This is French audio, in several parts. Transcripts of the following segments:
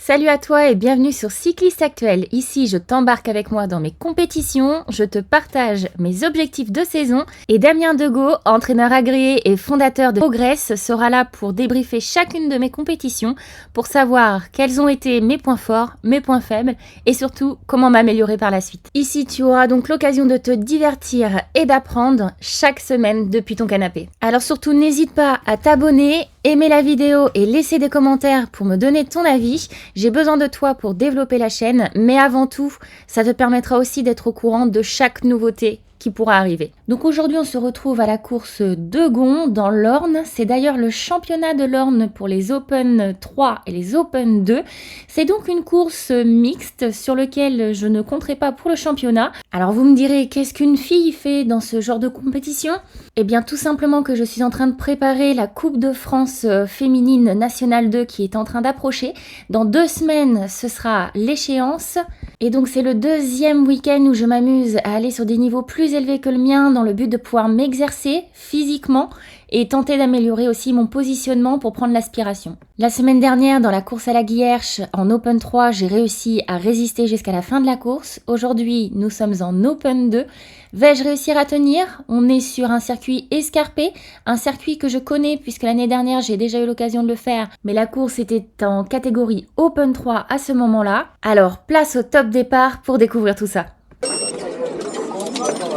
Salut à toi et bienvenue sur Cycliste Actuel. Ici, je t'embarque avec moi dans mes compétitions, je te partage mes objectifs de saison et Damien Degaut, entraîneur agréé et fondateur de Progress, sera là pour débriefer chacune de mes compétitions pour savoir quels ont été mes points forts, mes points faibles et surtout comment m'améliorer par la suite. Ici, tu auras donc l'occasion de te divertir et d'apprendre chaque semaine depuis ton canapé. Alors surtout, n'hésite pas à t'abonner, aimer la vidéo et laisser des commentaires pour me donner ton avis. J'ai besoin de toi pour développer la chaîne, mais avant tout, ça te permettra aussi d'être au courant de chaque nouveauté qui pourra arriver. Donc aujourd'hui, on se retrouve à la course de Gonds dans l'Orne. C'est d'ailleurs le championnat de l'Orne pour les Open 3 et les Open 2. C'est donc une course mixte sur laquelle je ne compterai pas pour le championnat. Alors vous me direz, qu'est-ce qu'une fille fait dans ce genre de compétition ? Eh bien tout simplement que je suis en train de préparer la Coupe de France féminine nationale 2 qui est en train d'approcher. Dans 2 semaines, ce sera l'échéance. Et donc c'est le deuxième week-end où je m'amuse à aller sur des niveaux plus élevés que le mien dans le but de pouvoir m'exercer physiquement et tenter d'améliorer aussi mon positionnement pour prendre l'aspiration. La semaine dernière, dans la course à la Guillerche, en Open 3, j'ai réussi à résister jusqu'à la fin de la course. Aujourd'hui, nous sommes en Open 2. Vais-je réussir à tenir ? On est sur un circuit escarpé, un circuit que je connais puisque l'année dernière, j'ai déjà eu l'occasion de le faire, mais la course était en catégorie Open 3 à ce moment-là. Alors, place au top départ pour découvrir tout ça.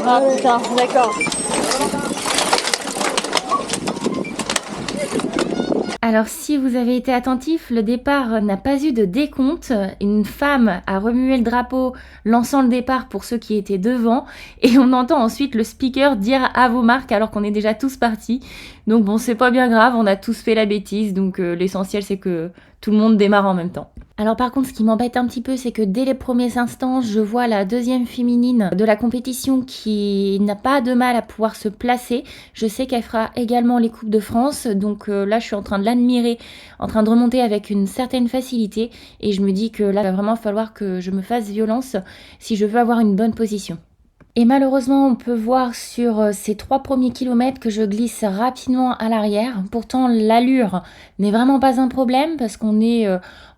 Ah putain, d'accord. Alors si vous avez été attentif, le départ n'a pas eu de décompte. Une femme a remué le drapeau lançant le départ pour ceux qui étaient devant et on entend ensuite le speaker dire à vos marques alors qu'on est déjà tous partis. Donc bon, c'est pas bien grave, on a tous fait la bêtise, donc l'essentiel c'est que tout le monde démarre en même temps. Alors par contre, ce qui m'embête un petit peu, c'est que dès les premiers instants, je vois la deuxième féminine de la compétition qui n'a pas de mal à pouvoir se placer. Je sais qu'elle fera également les Coupes de France, donc là je suis en train de l'admirer, en train de remonter avec une certaine facilité et je me dis que là il va vraiment falloir que je me fasse violence si je veux avoir une bonne position. Et malheureusement, on peut voir sur ces 3 premiers kilomètres que je glisse rapidement à l'arrière. Pourtant, l'allure n'est vraiment pas un problème parce qu'on est,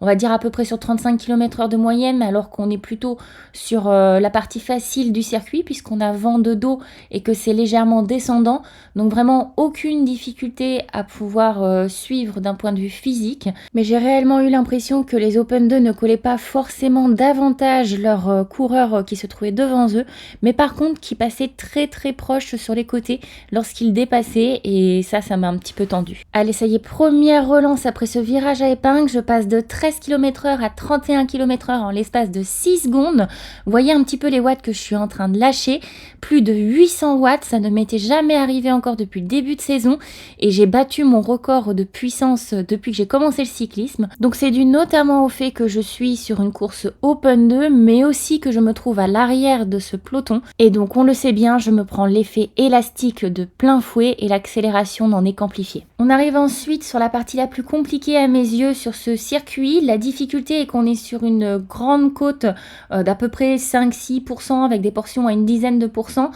on va dire, à peu près sur 35 km/h de moyenne alors qu'on est plutôt sur la partie facile du circuit puisqu'on a vent de dos et que c'est légèrement descendant. Donc vraiment aucune difficulté à pouvoir suivre d'un point de vue physique. Mais j'ai réellement eu l'impression que les Open 2 ne collaient pas forcément davantage leurs coureurs qui se trouvaient devant eux, mais par contre qui passaient très très proche sur les côtés lorsqu'ils dépassaient et ça m'a un petit peu tendu. Allez, ça y est, première relance après ce virage à épingle, je passe de 13 km/h à 31 km/h en l'espace de 6 secondes. Vous voyez un petit peu les watts que je suis en train de lâcher, plus de 800 watts, ça ne m'était jamais arrivé encore depuis le début de saison et j'ai battu mon record de puissance depuis que j'ai commencé le cyclisme. Donc c'est dû notamment au fait que je suis sur une course Open 2 mais aussi que je me trouve à l'arrière de ce peloton. Et donc on le sait bien, je me prends l'effet élastique de plein fouet et l'accélération n'en est qu'amplifiée. On arrive ensuite sur la partie la plus compliquée à mes yeux sur ce circuit. La difficulté est qu'on est sur une grande côte d'à peu près 5-6% avec des portions à une dizaine de pourcents.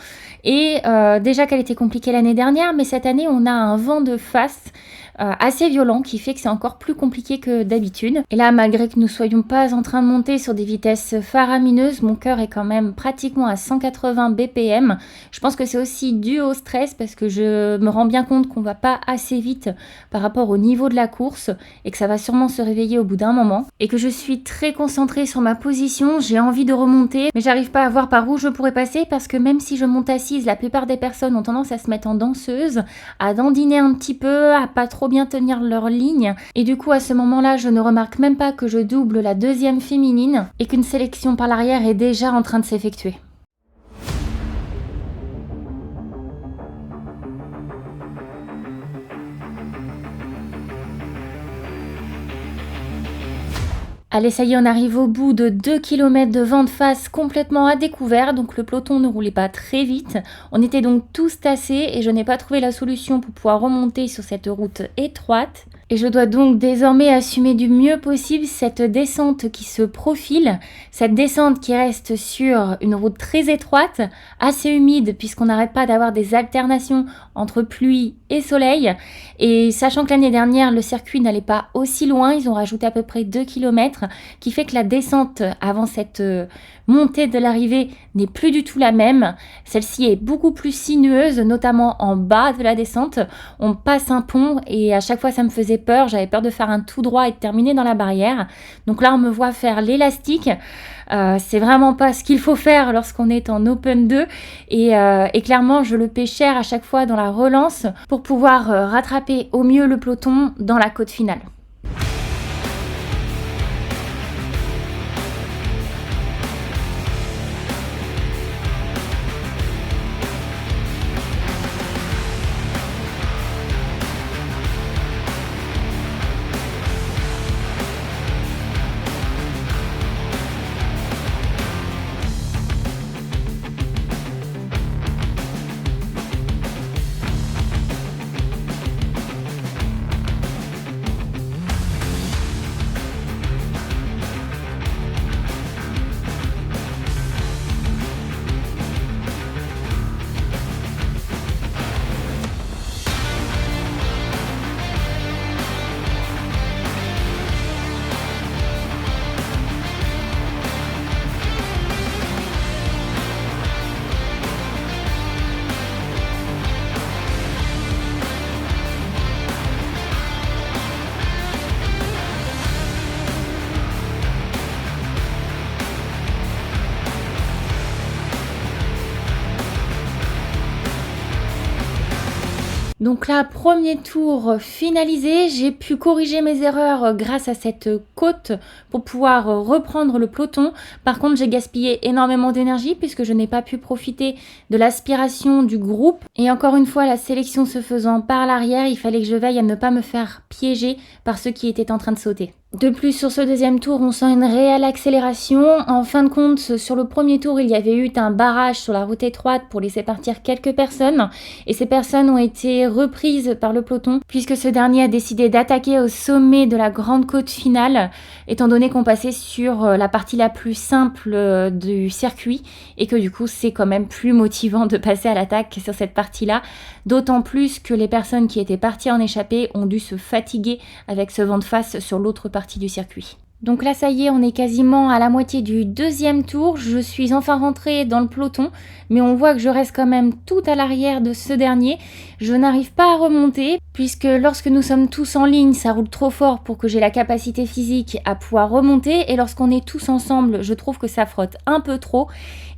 Et déjà qu'elle était compliquée l'année dernière, mais cette année on a un vent de face assez violent qui fait que c'est encore plus compliqué que d'habitude. Et là, malgré que nous soyons pas en train de monter sur des vitesses faramineuses, mon cœur est quand même pratiquement à 180 BPM. Je pense que c'est aussi dû au stress parce que je me rends bien compte qu'on va pas assez vite par rapport au niveau de la course et que ça va sûrement se réveiller au bout d'un moment et que je suis très concentrée sur ma position. J'ai envie de remonter mais j'arrive pas à voir par où je pourrais passer parce que même si je monte assise, la plupart des personnes ont tendance à se mettre en danseuse, à dandiner un petit peu, à pas trop bien tenir leur ligne et du coup à ce moment-là je ne remarque même pas que je double la deuxième féminine et qu'une sélection par l'arrière est déjà en train de s'effectuer. Allez, ça y est, on arrive au bout de 2 km de vent de face complètement à découvert, donc le peloton ne roulait pas très vite. On était donc tous tassés et je n'ai pas trouvé la solution pour pouvoir remonter sur cette route étroite. Et je dois donc désormais assumer du mieux possible cette descente qui se profile, cette descente qui reste sur une route très étroite, assez humide puisqu'on n'arrête pas d'avoir des alternations entre pluie et soleil. Et sachant que l'année dernière, le circuit n'allait pas aussi loin, ils ont rajouté à peu près 2 km, qui fait que la descente avant cette montée de l'arrivée n'est plus du tout la même. Celle-ci est beaucoup plus sinueuse, notamment en bas de la descente. On passe un pont et à chaque fois ça me faisait peur, j'avais peur de faire un tout droit et de terminer dans la barrière. Donc là on me voit faire l'élastique, c'est vraiment pas ce qu'il faut faire lorsqu'on est en Open 2 et clairement je le paie cher à chaque fois dans la relance pour pouvoir rattraper au mieux le peloton dans la côte finale. Donc là, premier tour finalisé, j'ai pu corriger mes erreurs grâce à cette côte pour pouvoir reprendre le peloton. Par contre, j'ai gaspillé énormément d'énergie puisque je n'ai pas pu profiter de l'aspiration du groupe. Et encore une fois, la sélection se faisant par l'arrière, il fallait que je veille à ne pas me faire piéger par ceux qui étaient en train de sauter. De plus, sur ce deuxième tour, on sent une réelle accélération. En fin de compte, sur le premier tour, il y avait eu un barrage sur la route étroite pour laisser partir quelques personnes. Et ces personnes ont été reprises par le peloton, puisque ce dernier a décidé d'attaquer au sommet de la grande côte finale, étant donné qu'on passait sur la partie la plus simple du circuit, et que du coup, c'est quand même plus motivant de passer à l'attaque sur cette partie-là. D'autant plus que les personnes qui étaient parties en échappée ont dû se fatiguer avec ce vent de face sur l'autre partie du circuit. Donc là, ça y est, on est quasiment à la moitié du deuxième tour. Je suis enfin rentrée dans le peloton, mais on voit que je reste quand même tout à l'arrière de ce dernier. Je n'arrive pas à remonter, puisque lorsque nous sommes tous en ligne, ça roule trop fort pour que j'ai la capacité physique à pouvoir remonter. Et lorsqu'on est tous ensemble, je trouve que ça frotte un peu trop.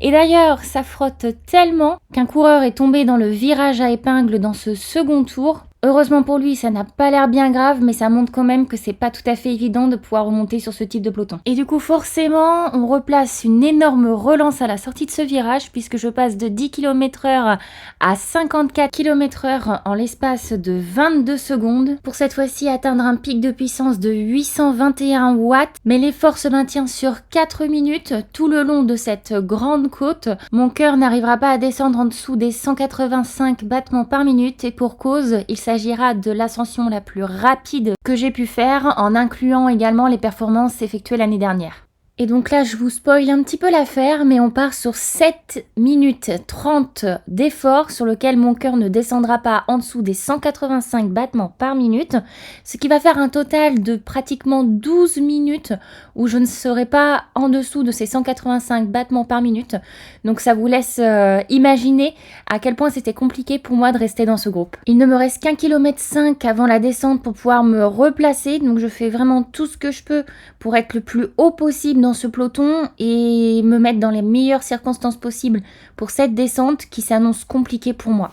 Et d'ailleurs, ça frotte tellement qu'un coureur est tombé dans le virage à épingle dans ce second tour. Heureusement pour lui, ça n'a pas l'air bien grave, mais ça montre quand même que c'est pas tout à fait évident de pouvoir remonter sur ce type de peloton. Et du coup, forcément, on replace une énorme relance à la sortie de ce virage, puisque je passe de 10 km/h à 54 km/h en l'espace de 22 secondes, pour cette fois-ci atteindre un pic de puissance de 821 watts. Mais l'effort se maintient sur 4 minutes tout le long de cette grande côte. Mon cœur n'arrivera pas à descendre en dessous des 185 battements par minute, et pour cause, il s'agira de l'ascension la plus rapide que j'ai pu faire, en incluant également les performances effectuées l'année dernière. Et donc là, je vous spoil un petit peu l'affaire, mais on part sur 7 minutes 30 d'effort sur lequel mon cœur ne descendra pas en dessous des 185 battements par minute, ce qui va faire un total de pratiquement 12 minutes où je ne serai pas en dessous de ces 185 battements par minute. Donc ça vous laisse imaginer à quel point c'était compliqué pour moi de rester dans ce groupe. Il ne me reste qu'1,5 km avant la descente pour pouvoir me replacer, donc je fais vraiment tout ce que je peux pour être le plus haut possible dans ce peloton et me mettre dans les meilleures circonstances possibles pour cette descente qui s'annonce compliquée pour moi.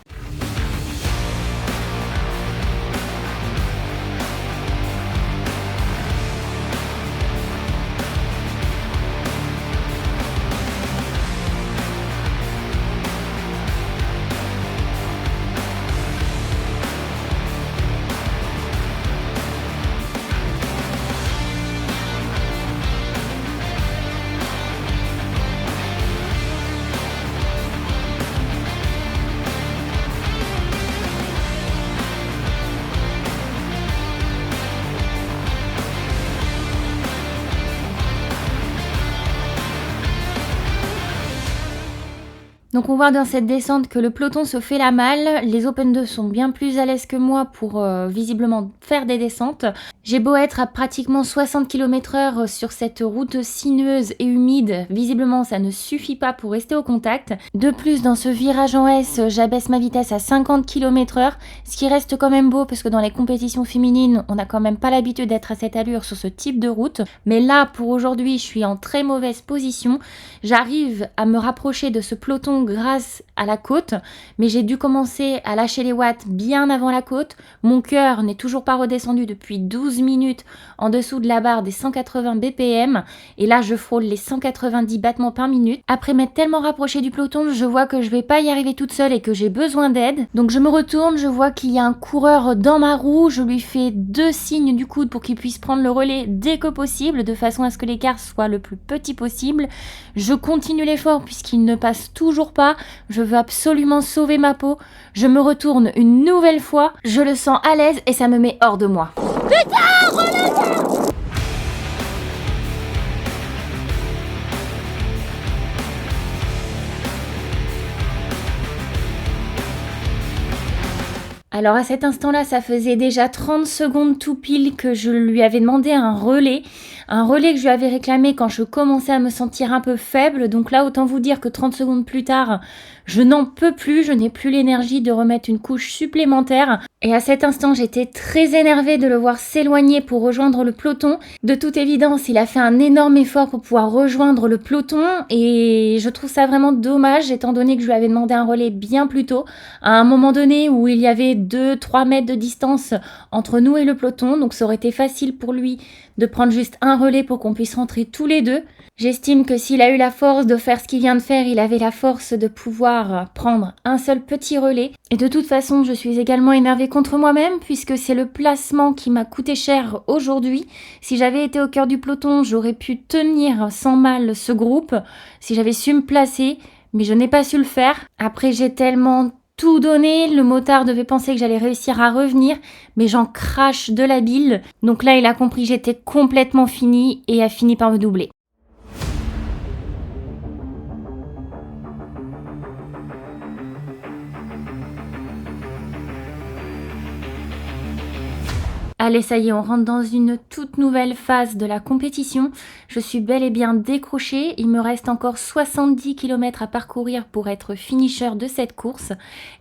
Donc on voit dans cette descente que le peloton se fait la malle, les Open 2 sont bien plus à l'aise que moi pour visiblement faire des descentes. J'ai beau être à pratiquement 60 km/h sur cette route sinueuse et humide, visiblement ça ne suffit pas pour rester au contact. De plus, dans ce virage en S, j'abaisse ma vitesse à 50 km/h, ce qui reste quand même beau parce que dans les compétitions féminines, on n'a quand même pas l'habitude d'être à cette allure sur ce type de route. Mais là, pour aujourd'hui, je suis en très mauvaise position. J'arrive à me rapprocher de ce peloton grâce à la côte, mais j'ai dû commencer à lâcher les watts bien avant la côte. Mon cœur n'est toujours pas redescendu depuis 12 minutes en dessous de la barre des 180 BPM, et là je frôle les 190 battements par minute. Après m'être tellement rapproché du peloton, je vois que je vais pas y arriver toute seule et que j'ai besoin d'aide. Donc je me retourne, je vois qu'il y a un coureur dans ma roue, je lui fais 2 signes du coude pour qu'il puisse prendre le relais dès que possible, de façon à ce que l'écart soit le plus petit possible. Je continue l'effort puisqu'il ne passe toujours pas, je veux absolument sauver ma peau. Je me retourne une nouvelle fois, je le sens à l'aise et ça me met hors de moi. Alors à cet instant-là, ça faisait déjà 30 secondes tout pile que je lui avais demandé un relais que je lui avais réclamé quand je commençais à me sentir un peu faible. Donc là, autant vous dire que 30 secondes plus tard, je n'en peux plus, je n'ai plus l'énergie de remettre une couche supplémentaire. Et à cet instant, j'étais très énervée de le voir s'éloigner pour rejoindre le peloton. De toute évidence, il a fait un énorme effort pour pouvoir rejoindre le peloton et je trouve ça vraiment dommage étant donné que je lui avais demandé un relais bien plus tôt, à un moment donné où il y avait 2-3 mètres de distance entre nous et le peloton, donc ça aurait été facile pour lui de prendre juste un relais pour qu'on puisse rentrer tous les deux. J'estime que s'il a eu la force de faire ce qu'il vient de faire, il avait la force de pouvoir prendre un seul petit relais. Et de toute façon, je suis également énervée contre moi-même puisque c'est le placement qui m'a coûté cher aujourd'hui. Si j'avais été au cœur du peloton, j'aurais pu tenir sans mal ce groupe, si j'avais su me placer, mais je n'ai pas su le faire. Après, j'ai tellement tout donné, le motard devait penser que j'allais réussir à revenir, mais j'en crache de la bile. Donc là, il a compris que j'étais complètement finie et a fini par me doubler. Allez, ça y est, on rentre dans une toute nouvelle phase de la compétition. Je suis bel et bien décrochée. Il me reste encore 70 km à parcourir pour être finisher de cette course.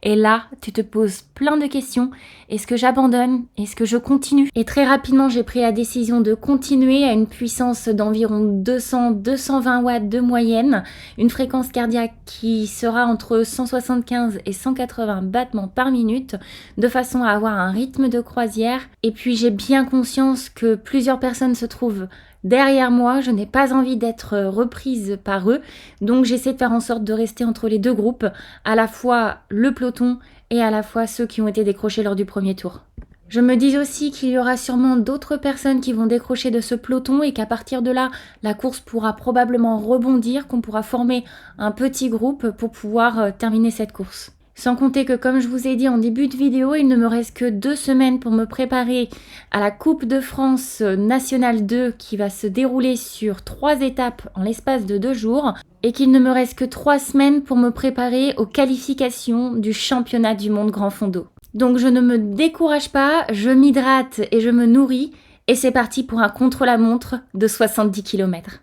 Et là, tu te poses plein de questions. Est-ce que j'abandonne? Est-ce que je continue? Et très rapidement, j'ai pris la décision de continuer à une puissance d'environ 200-220 watts de moyenne. Une fréquence cardiaque qui sera entre 175 et 180 battements par minute, de façon à avoir un rythme de croisière. Et puis j'ai bien conscience que plusieurs personnes se trouvent derrière moi, je n'ai pas envie d'être reprise par eux, donc j'essaie de faire en sorte de rester entre les deux groupes, à la fois le peloton et à la fois ceux qui ont été décrochés lors du premier tour. Je me dis aussi qu'il y aura sûrement d'autres personnes qui vont décrocher de ce peloton et qu'à partir de là, la course pourra probablement rebondir, qu'on pourra former un petit groupe pour pouvoir terminer cette course. Sans compter que, comme je vous ai dit en début de vidéo, il ne me reste que 2 semaines pour me préparer à la Coupe de France Nationale 2 qui va se dérouler sur 3 étapes en l'espace de 2 jours et qu'il ne me reste que 3 semaines pour me préparer aux qualifications du championnat du monde grand fond d'eau. Donc je ne me décourage pas, je m'hydrate et je me nourris et c'est parti pour un contre-la-montre de 70 km.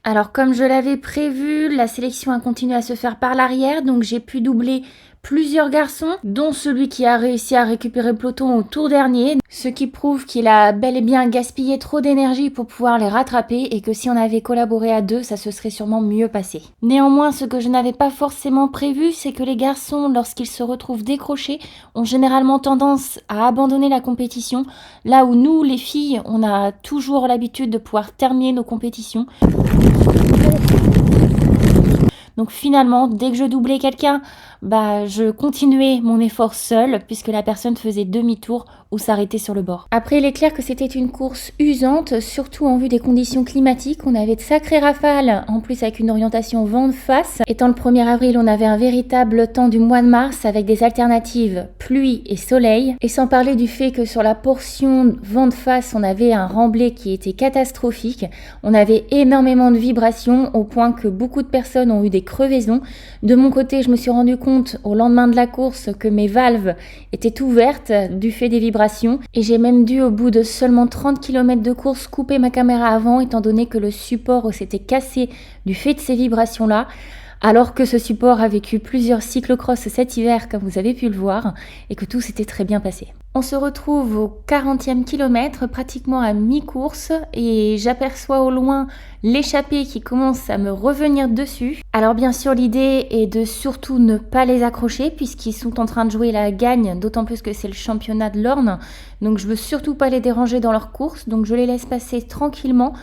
Alors comme je l'avais prévu, la sélection a continué à se faire par l'arrière, donc j'ai pu doubler plusieurs garçons, dont celui qui a réussi à récupérer le peloton au tour dernier, ce qui prouve qu'il a bel et bien gaspillé trop d'énergie pour pouvoir les rattraper et que si on avait collaboré à 2, ça se serait sûrement mieux passé. Néanmoins, ce que je n'avais pas forcément prévu, c'est que les garçons, lorsqu'ils se retrouvent décrochés, ont généralement tendance à abandonner la compétition, là où nous, les filles, on a toujours l'habitude de pouvoir terminer nos compétitions. Donc finalement, dès que je doublais quelqu'un, je continuais mon effort seule puisque la personne faisait demi-tour ou s'arrêter sur le bord. Après, il est clair que c'était une course usante, surtout en vue des conditions climatiques. On avait de sacrées rafales, en plus avec une orientation vent de face. Étant le 1er avril, on avait un véritable temps du mois de mars avec des alternatives pluie et soleil. Et sans parler du fait que sur la portion vent de face, on avait un remblai qui était catastrophique. On avait énormément de vibrations au point que beaucoup de personnes ont eu des crevaisons. De mon côté, je me suis rendu compte au lendemain de la course que mes valves étaient ouvertes du fait des vibrations et j'ai même dû au bout de seulement 30 km de course couper ma caméra avant étant donné que le support s'était cassé du fait de ces vibrations-là. Alors que ce support a vécu plusieurs cyclocross cet hiver, comme vous avez pu le voir, et que tout s'était très bien passé. On se retrouve au 40e kilomètre, pratiquement à mi-course, et j'aperçois au loin l'échappée qui commence à me revenir dessus. Alors bien sûr, l'idée est de surtout ne pas les accrocher, puisqu'ils sont en train de jouer la gagne, d'autant plus que c'est le championnat de l'Orne, donc je veux surtout pas les déranger dans leur course, donc je les laisse passer tranquillement.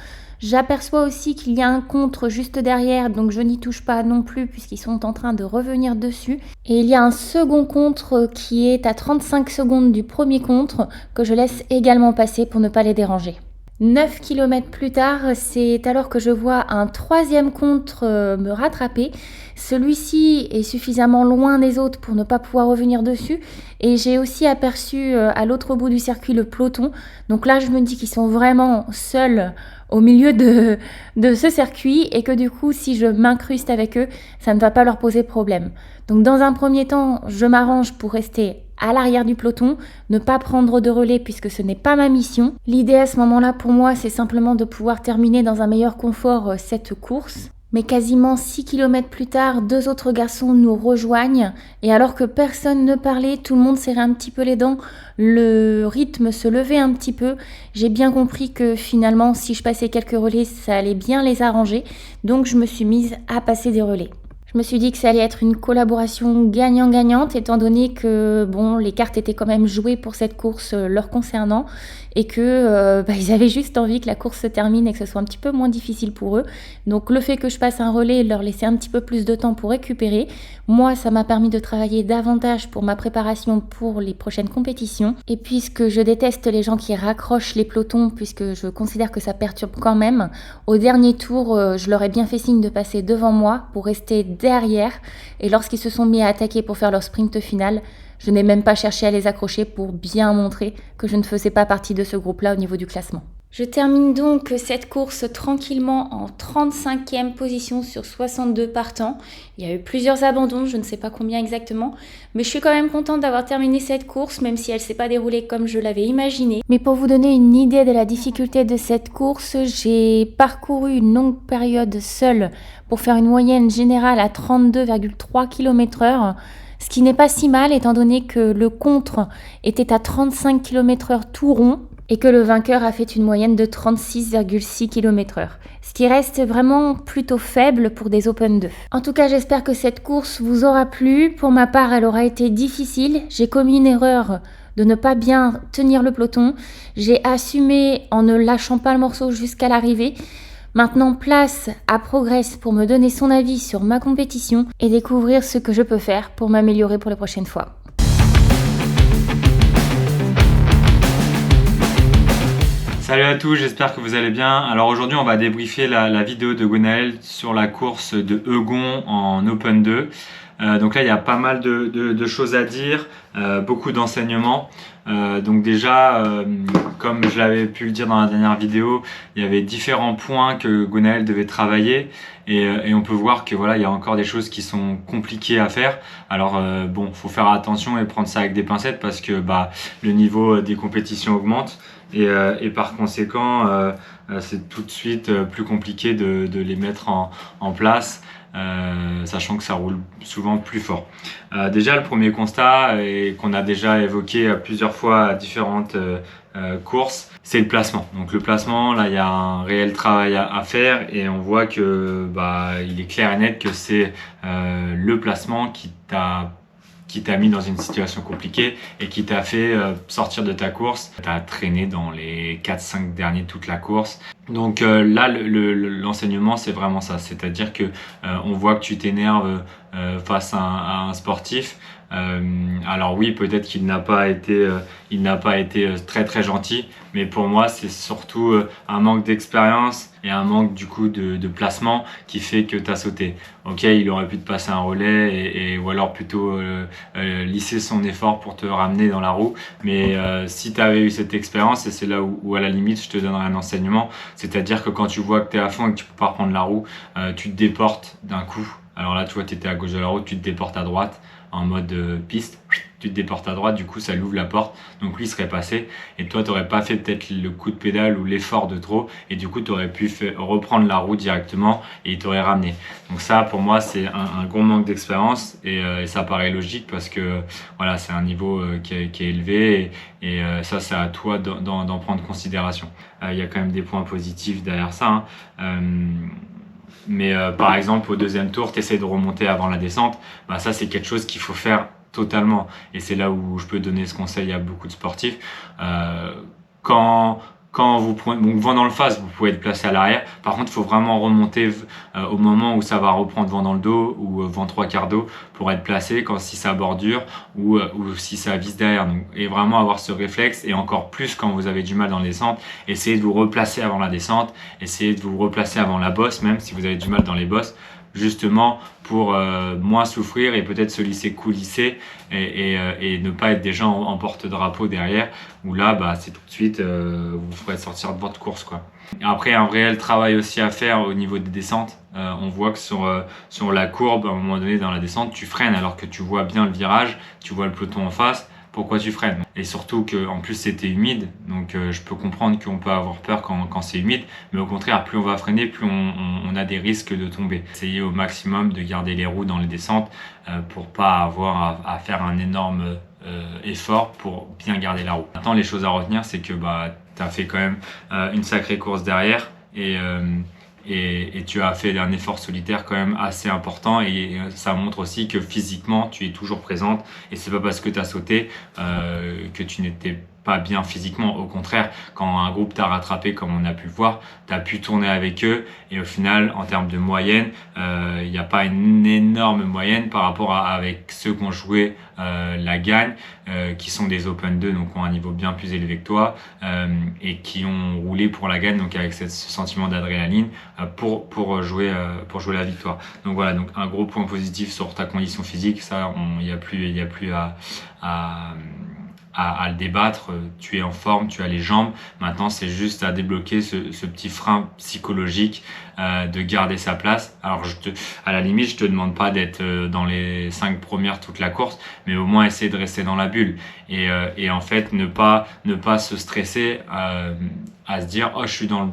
J'aperçois aussi qu'il y a un contre juste derrière, donc je n'y touche pas non plus puisqu'ils sont en train de revenir dessus. Et il y a un second contre qui est à 35 secondes du premier contre que je laisse également passer pour ne pas les déranger. 9 km plus tard, c'est alors que je vois un troisième contre me rattraper. Celui-ci est suffisamment loin des autres pour ne pas pouvoir revenir dessus. Et j'ai aussi aperçu à l'autre bout du circuit le peloton. Donc là, je me dis qu'ils sont vraiment seuls au milieu de ce circuit et que du coup, si je m'incruste avec eux, ça ne va pas leur poser problème. Donc dans un premier temps, je m'arrange pour rester à l'arrière du peloton, ne pas prendre de relais puisque ce n'est pas ma mission. L'idée à ce moment-là pour moi, c'est simplement de pouvoir terminer dans un meilleur confort cette course. Mais quasiment 6 km plus tard, 2 autres garçons nous rejoignent et alors que personne ne parlait, tout le monde serrait un petit peu les dents, le rythme se levait un petit peu. J'ai bien compris que finalement, si je passais quelques relais, ça allait bien les arranger. Donc je me suis mise à passer des relais. Je me suis dit que ça allait être une collaboration gagnant-gagnante étant donné que les cartes étaient quand même jouées pour cette course leur concernant et que ils avaient juste envie que la course se termine et que ce soit un petit peu moins difficile pour eux. Donc le fait que je passe un relais et leur laisser un petit peu plus de temps pour récupérer, moi ça m'a permis de travailler davantage pour ma préparation pour les prochaines compétitions. Et puisque je déteste les gens qui raccrochent les pelotons puisque je considère que ça perturbe quand même, au dernier tour je leur ai bien fait signe de passer devant moi pour rester derrière et lorsqu'ils se sont mis à attaquer pour faire leur sprint final, je n'ai même pas cherché à les accrocher pour bien montrer que je ne faisais pas partie de ce groupe-là au niveau du classement. Je termine donc cette course tranquillement en 35e position sur 62 partants. Il y a eu plusieurs abandons, je ne sais pas combien exactement, mais je suis quand même contente d'avoir terminé cette course, même si elle ne s'est pas déroulée comme je l'avais imaginé. Mais pour vous donner une idée de la difficulté de cette course, j'ai parcouru une longue période seule pour faire une moyenne générale à 32,3 km/h. Ce qui n'est pas si mal étant donné que le contre était à 35 km/h tout rond et que le vainqueur a fait une moyenne de 36,6 km/h. Ce qui reste vraiment plutôt faible pour des Open 2. En tout cas, j'espère que cette course vous aura plu. Pour ma part, elle aura été difficile. J'ai commis une erreur de ne pas bien tenir le peloton. J'ai assumé en ne lâchant pas le morceau jusqu'à l'arrivée. Maintenant, place à Progress pour me donner son avis sur ma compétition et découvrir ce que je peux faire pour m'améliorer pour les prochaines fois. Salut à tous, j'espère que vous allez bien. Alors aujourd'hui, on va débriefer la vidéo de Gwenaël sur la course de Eugon en Open 2. Donc là, il y a pas mal de choses à dire, beaucoup d'enseignements. Donc déjà, comme je l'avais pu le dire dans la dernière vidéo, il y avait différents points que Gwenaël devait travailler et on peut voir que voilà, il y a encore des choses qui sont compliquées à faire. Alors faut faire attention et prendre ça avec des pincettes parce que le niveau des compétitions augmente et par conséquent, c'est tout de suite plus compliqué de les mettre en place. Sachant que ça roule souvent plus fort. Déjà le premier constat et qu'on a déjà évoqué plusieurs fois à différentes courses, c'est le placement. Donc le placement, là il y a un réel travail à faire et on voit que il est clair et net que c'est le placement qui t'a mis dans une situation compliquée et qui t'a fait sortir de ta course. T'as traîné dans les 4-5 derniers toute la course. Donc là, l'enseignement, c'est vraiment ça. C'est-à-dire que on voit que tu t'énerves face à un sportif. Alors oui, peut-être qu'il n'a pas été, très très gentil, mais pour moi c'est surtout un manque d'expérience et un manque du coup de placement qui fait que tu as sauté. Ok, il aurait pu te passer un relais ou alors plutôt lisser son effort pour te ramener dans la roue. Mais si tu avais eu cette expérience, et c'est là où à la limite je te donnerai un enseignement, c'est-à-dire que quand tu vois que tu es à fond et que tu peux pas reprendre la roue, tu te déportes d'un coup. Alors là, tu vois, tu étais à gauche de la route, tu te déportes à droite en mode piste, tu te déportes à droite, du coup ça lui ouvre la porte, donc lui serait passé et toi tu n'aurais pas fait peut-être le coup de pédale ou l'effort de trop et du coup tu aurais pu reprendre la roue directement et il t'aurait ramené. Donc ça pour moi c'est un gros manque d'expérience et ça paraît logique parce que voilà, c'est un niveau qui est élevé et ça c'est à toi d'en prendre considération. Il y a quand même des points positifs derrière ça, hein. Mais par exemple au deuxième tour tu essaies de remonter avant la descente, bah ça c'est quelque chose qu'il faut faire totalement et c'est là où je peux donner ce conseil à beaucoup de sportifs. Quand vous prenez donc vent dans le face, vous pouvez être placé à l'arrière. Par contre, il faut vraiment remonter au moment où ça va reprendre vent dans le dos ou vent trois quarts dos pour être placé si ça bordure ou si ça vise derrière. Donc, et vraiment avoir ce réflexe et encore plus quand vous avez du mal dans la descente, essayez de vous replacer avant la descente, essayez de vous replacer avant la bosse même si vous avez du mal dans les bosses, justement pour moins souffrir et peut-être se laisser coulisser et ne pas être déjà en porte-drapeau derrière où là bah, c'est tout de suite vous ferez sortir de votre course quoi. Et après un réel travail aussi à faire au niveau des descentes. On voit que sur la courbe à un moment donné dans la descente tu freines alors que tu vois bien le virage, tu vois le peloton en face. Pourquoi tu freines? Et surtout que en plus c'était humide, donc je peux comprendre qu'on peut avoir peur quand c'est humide, mais au contraire plus on va freiner, plus on a des risques de tomber. Essayez au maximum de garder les roues dans les descentes pour pas avoir à faire un énorme effort pour bien garder la roue. Maintenant les choses à retenir c'est que bah, tu as fait quand même une sacrée course derrière et tu as fait un effort solitaire quand même assez important et ça montre aussi que physiquement tu es toujours présente et c'est pas parce que tu as sauté que tu n'étais pas bien physiquement. Au contraire, quand un groupe t'a rattrapé comme on a pu le voir, tu as pu tourner avec eux et au final en termes de moyenne il n'y a pas une énorme moyenne par rapport avec ceux qui ont joué la gagne qui sont des Open 2 donc ont un niveau bien plus élevé que toi et qui ont roulé pour la gagne donc avec ce sentiment d'adrénaline pour jouer la victoire. Donc voilà, donc un gros point positif sur ta condition physique, ça il y a plus à le débattre. Tu es en forme, tu as les jambes, maintenant c'est juste à débloquer ce petit frein psychologique de garder sa place. Alors à la limite je te demande pas d'être dans les 5 premières toute la course, mais au moins essayer de rester dans la bulle et en fait ne pas se stresser à se dire oh je suis dans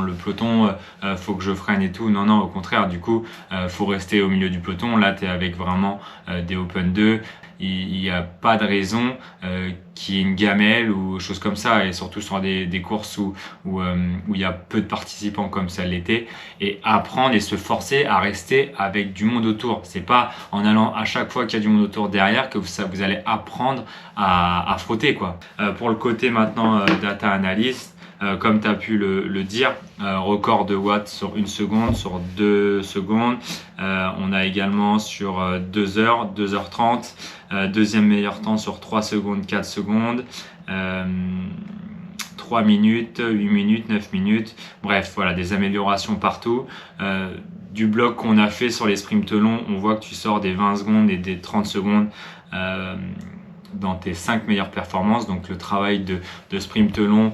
le peloton, faut que je freine et tout. Non au contraire, du coup faut rester au milieu du peloton. Là tu es avec vraiment des Open 2. Il n'y a pas de raison qu'il y ait une gamelle ou chose comme ça, et surtout sur des courses où il y a peu de participants comme ça l'était, et apprendre et se forcer à rester avec du monde autour. C'est pas en allant à chaque fois qu'il y a du monde autour derrière que vous allez apprendre à frotter quoi. Pour le côté maintenant data analyst, comme tu as pu le dire, record de watts sur 1 seconde, sur 2 secondes. On a également sur 2 heures, 2h30, deuxième meilleur temps sur 3 secondes, 4 secondes, 3 minutes, 8 minutes, 9 minutes. Bref, voilà, des améliorations partout. Du bloc qu'on a fait sur les sprints longs, on voit que tu sors des 20 secondes et des 30 secondes dans tes 5 meilleures performances. Donc le travail de sprint long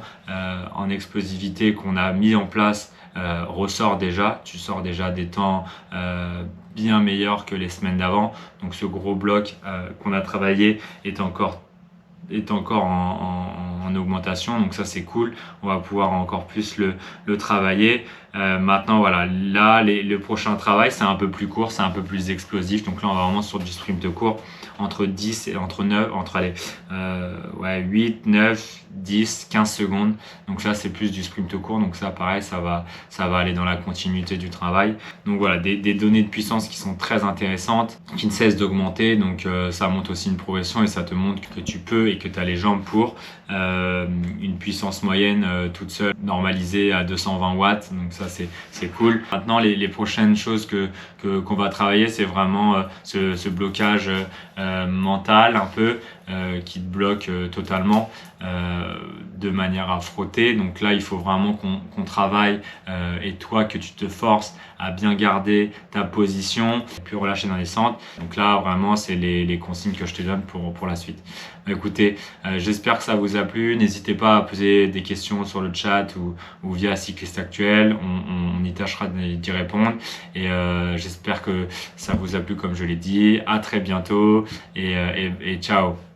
en explosivité qu'on a mis en place ressort déjà. Tu sors déjà des temps bien meilleurs que les semaines d'avant. Donc ce gros bloc qu'on a travaillé est encore en augmentation, donc ça c'est cool. On va pouvoir encore plus le travailler. Maintenant voilà, là le prochain travail c'est un peu plus court, c'est un peu plus explosif. Donc là on va vraiment sur du sprint court, entre 10 et entre 8, 9, 10, 15 secondes. Donc ça c'est plus du sprint court, donc ça pareil, ça va aller dans la continuité du travail. Donc voilà, des données de puissance qui sont très intéressantes, qui ne cessent d'augmenter. Donc ça montre aussi une progression et ça te montre que tu peux et que tu as les jambes pour une puissance moyenne toute seule normalisée à 220 watts. Donc ça c'est cool. Maintenant les prochaines choses qu'on va travailler, c'est vraiment ce blocage mental un peu qui te bloque totalement de manière à frotter. Donc là il faut vraiment qu'on travaille et toi que tu te forces à bien garder ta position et puis relâcher dans les centres. Donc là vraiment c'est les consignes que je te donne pour la suite. Écoutez, j'espère que ça vous a plu. N'hésitez pas à poser des questions sur le chat ou via Cycliste Actuel. On y tâchera d'y répondre. Et j'espère que ça vous a plu comme je l'ai dit. À très bientôt et ciao.